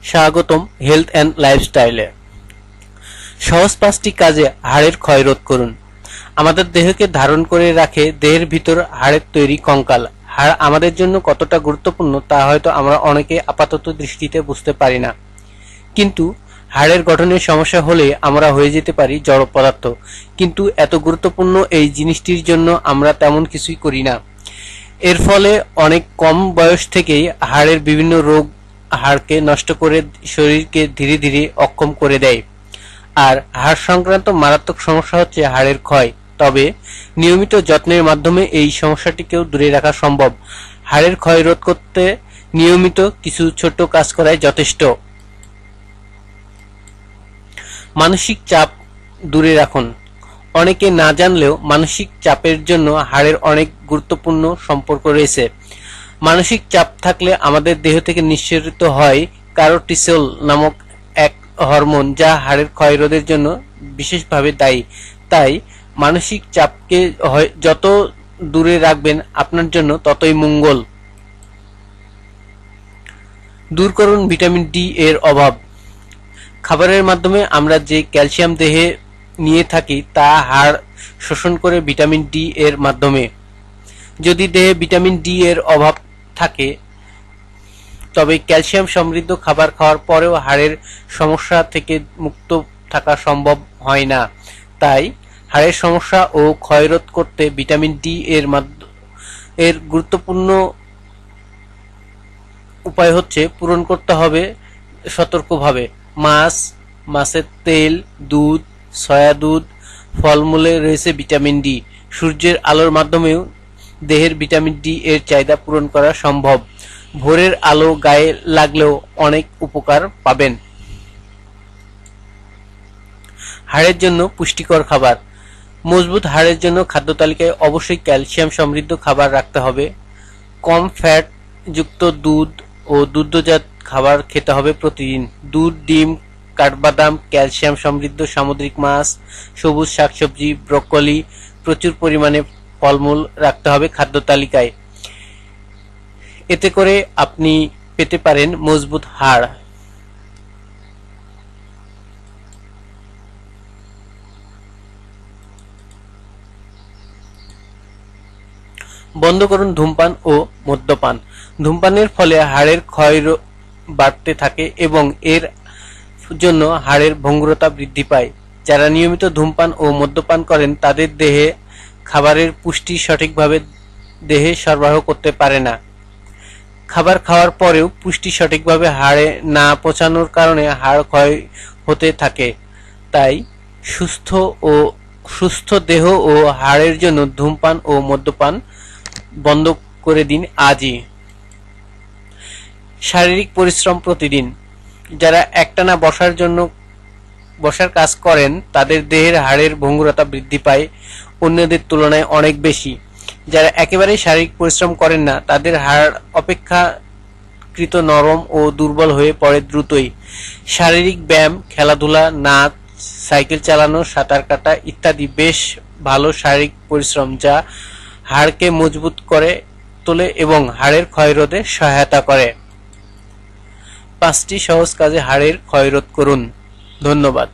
স্বাগতম health and লাইফস্টাইলে। সহজ 5টি কাজে হাড়ের ক্ষয় রোধ করুন। আমাদের দেহকে ধারণ করে রাখে দেহের ভিতর হাড়ের তৈরি কঙ্কাল। হাড় আমাদের জন্য কতটা গুরুত্বপূর্ণ তা হয়তো আমরা অনেকে আপাতত দৃষ্টিতে বুঝতে পারি না, কিন্তু হাড়ের গঠনের সমস্যা হলে আমরা হয়ে যেতে পারি জড় পদার্থ। কিন্তু এত গুরুত্বপূর্ণ এই জিনিসটির জন্য আমরা তেমন কিছুই করি না। এর ফলে অনেক কম বয়স থেকেই হাড়ের বিভিন্ন রোগ হাড়কে নষ্ট করে শরীরকে ধীরে ধীরে অক্ষম করে দেয়। আর হাড় সংক্রান্ত মারাত্মক সমস্যা হচ্ছে হাড়ের ক্ষয়। তবে নিয়মিত যত্নের মাধ্যমে এই সমস্যাটিকেও দূরে রাখা সম্ভব। হাড়ের ক্ষয় রোধ করতে নিয়মিত কিছু ছোট কাজ করাই যথেষ্ট। মানসিক চাপ দূরে রাখুন। অনেকে না জানলেও মানসিক চাপের জন্য হাড়ের অনেক গুরুত্বপূর্ণ সম্পর্ক রয়েছে। মানসিক চাপ থাকলে আমাদের দেহ থেকে নিঃসরিত হয় কর্টিসল নামক এক হরমোন, যা হাড়ের ক্ষয় রোধের জন্য বিশেষভাবে দায়ী। তাই মানসিক চাপকে যত দূরে রাখবেন আপনার জন্য ততই মঙ্গল। দূর করুন ভিটামিন ডি এর অভাব। খাবারের মাধ্যমে আমরা যে ক্যালসিয়াম দেহে নিয়ে থাকি তা হাড় শোষণ করে ভিটামিন ডি এর মাধ্যমে। যদি দেহে ভিটামিন ডি এর অভাব থাকে তবে ক্যালসিয়াম সমৃদ্ধ খাবার খাওয়ার পরেও হাড়ের সমস্যা থেকে মুক্ত থাকা সম্ভব হয় না। তাই হাড়ের সমস্যা ও ক্ষয় রোধ করতে ভিটামিন ডি এর গুরুত্বপূর্ণ উপায় হচ্ছে পূরণ করতে হবে সতর্কভাবে। মাছ, মাছের তেল, দুধ, সয়া দুধ, ফলমূলে রয়েছে ভিটামিন ডি। সূর্যের আলোর মাধ্যমেও দেহের ভিটামিন ডি এর চাহিদা পূরণ করা সম্ভব। ভোরের আলো গায়ে লাগলেও অনেক উপকার পাবেন। হাড়ের জন্য পুষ্টিকর খাবার। মজবুত হাড়ের জন্য খাদ্য তালিকায় অবশ্যই ক্যালসিয়াম সমৃদ্ধ খাবার রাখতে হবে। কম ফ্যাট যুক্ত দুধ ও দুগ্ধজাত খাবার খেতে হবে প্রতিদিন। দুধ, ডিম, কাঠবাদাম, ক্যালসিয়াম সমৃদ্ধ সামুদ্রিক মাছ, সবুজ শাকসবজি, ব্রোকলি, প্রচুর পরিমাণে ফলমূল রাখতে হবে খাদ্য তালিকায়। এতে করে আপনি পেতে পারেন মজবুত হাড়। বন্ধ করুন ধূমপান ও মদ্যপান। ধূমপানের ফলে হাড়ের ক্ষয় বাড়তে থাকে এবং এর জন্য হাড়ের ভঙ্গুরতা বৃদ্ধি পায়। যারা নিয়মিত ধূমপান ও মদ্যপান করেন তাদের দেহে খাবারের পুষ্টি সঠিকভাবে দেহে সরবরাহ করতে পারে না। খাবার খাওয়ার পরেও পুষ্টি সঠিকভাবে হাড়ে না পৌঁছানোর কারণে হাড় ক্ষয় হতে থাকে। তাই সুস্থ দেহ ও হাড়ের জন্য ধূমপান ও মদ্যপান বন্ধ করে দিন আজই। শারীরিক পরিশ্রম প্রতিদিন। যারা একটানা বসার কাজ করেন তাদের দেহের হাড়ের ভঙ্গুরতা বৃদ্ধি পায় অন্যদের তুলনায় অনেক বেশি। যারা একেবারেই শারীরিক পরিশ্রম করেন না তাদের হাড় অপেক্ষাকৃত নরম ও দুর্বল হয়ে পড়ে দ্রুতই। শারীরিক ব্যায়াম, খেলাধুলা, নাচ, সাইকেল চালানো, সাঁতার কাটা ইত্যাদি বেশ ভালো শারীরিক পরিশ্রম, যা হাড়কে মজবুত করে তোলে এবং হাড়ের ক্ষয় রোধে সহায়তা করে। 5টি সহজ কাজে হাড়ের ক্ষয় রোধ করুন। ধন্যবাদ।